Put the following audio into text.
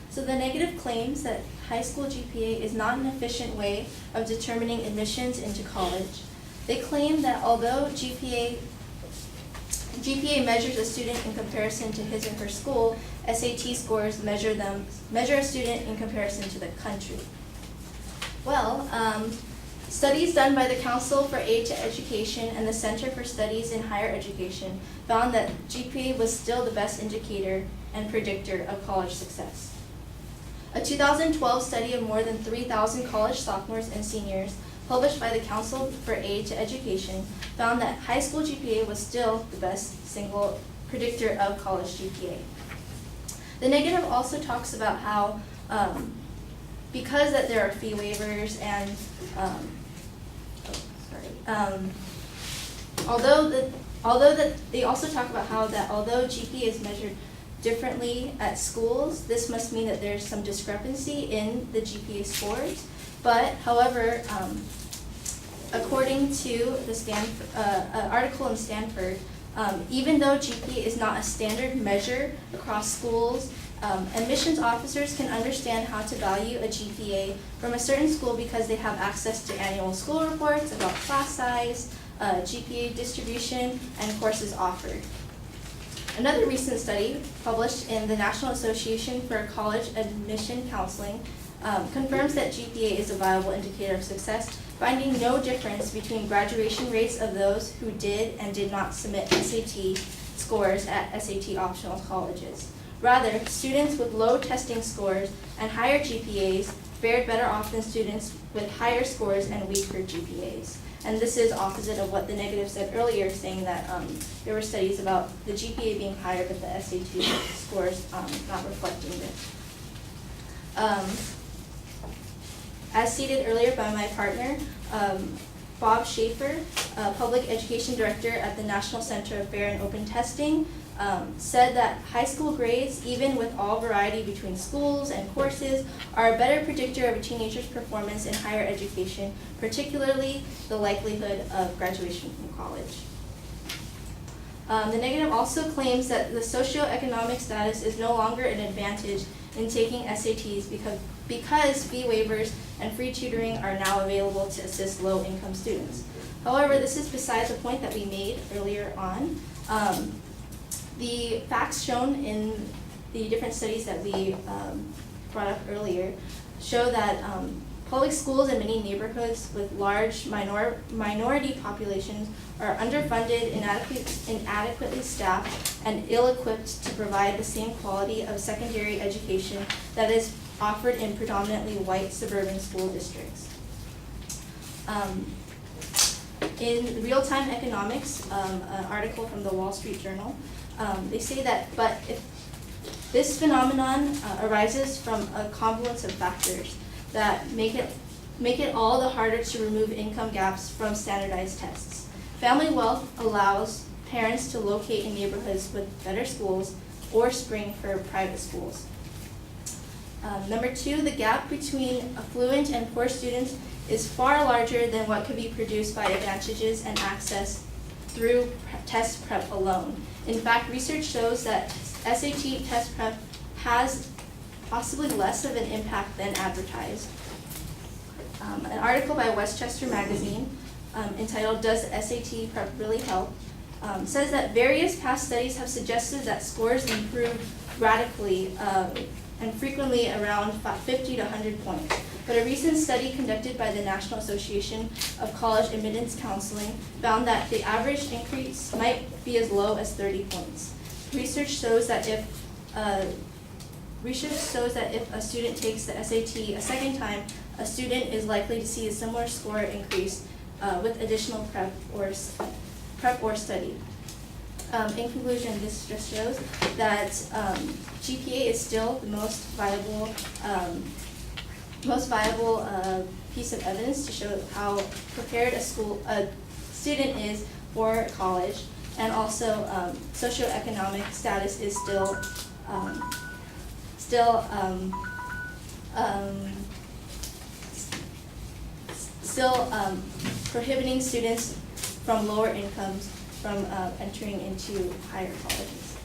So the negative claims that high school GPA is not an efficient way of determining admissions into college. They claim that although GPA measures a student in comparison to his or her school, SAT scores measure a student in comparison to the country. Well, studies done by the Council for Aid to Education and the Center for Studies in Higher Education found that GPA was still the best indicator and predictor of college success. A 2012 study of more than 3,000 college sophomores and seniors published by the Council for Aid to Education found that high school GPA was still the best single predictor of college GPA. The negative also talks about how because that there are fee waivers and they also talk about how that although GPA is measured differently at schools, this must mean that there's some discrepancy in the GPA scores. But however, according to the article in Stanford, even though GPA is not a standard measure across schools, admissions officers can understand how to value a GPA from a certain school because they have access to annual school reports about class size, GPA distribution, and courses offered. Another recent study published in the National Association for College Admission Counseling confirms that GPA is a viable indicator of success, finding no difference between graduation rates of those who did and did not submit SAT scores at SAT optional colleges. Rather, students with low testing scores and higher GPAs fared better off than students with higher scores and weaker GPAs. And this is opposite of what the negative said earlier, saying that there were studies about the GPA being higher but the SAT scores not reflecting this. As stated earlier by my partner, Bob Schaefer, Public Education Director at the National Center of Fair and Open Testing, said that high school grades, even with all variety between schools and courses, are a better predictor of a teenager's performance in higher education, particularly the likelihood of graduation from college. The negative also claims that the socioeconomic status is no longer an advantage in taking SATs because fee waivers and free tutoring are now available to assist low-income students. However, this is besides the point that we made earlier on. The facts shown in the different studies that we brought up earlier show that public schools in many neighborhoods with large minority populations are underfunded, inadequately staffed, and ill-equipped to provide the same quality of secondary education that is offered in predominantly white suburban school districts. In Real-Time Economics, an article from the Wall Street Journal, they say that, but if this phenomenon arises from a confluence of factors that make it all the harder to remove income gaps from standardized tests. Family wealth allows parents to locate in neighborhoods with better schools or spring for private schools. Number two, the gap between affluent and poor students is far larger than what could be produced by advantages and access through test prep alone. In fact, research shows that SAT test prep has possibly less of an impact than advertised. An article by Westchester Magazine entitled "Does SAT Prep Really Help?" Says that various past studies have suggested that scores improve radically and frequently around 50 to 100 points. But a recent study conducted by the National Association of College Admittance Counseling found that the average increase might be as low as 30 points. Research shows that if a student takes the SAT a second time, a student is likely to see a similar score increase with additional prep or study. In conclusion, this just shows that GPA is still the most viable piece of evidence to show how prepared a student is for college, and also socioeconomic status is still prohibiting students from lower incomes from entering into higher colleges.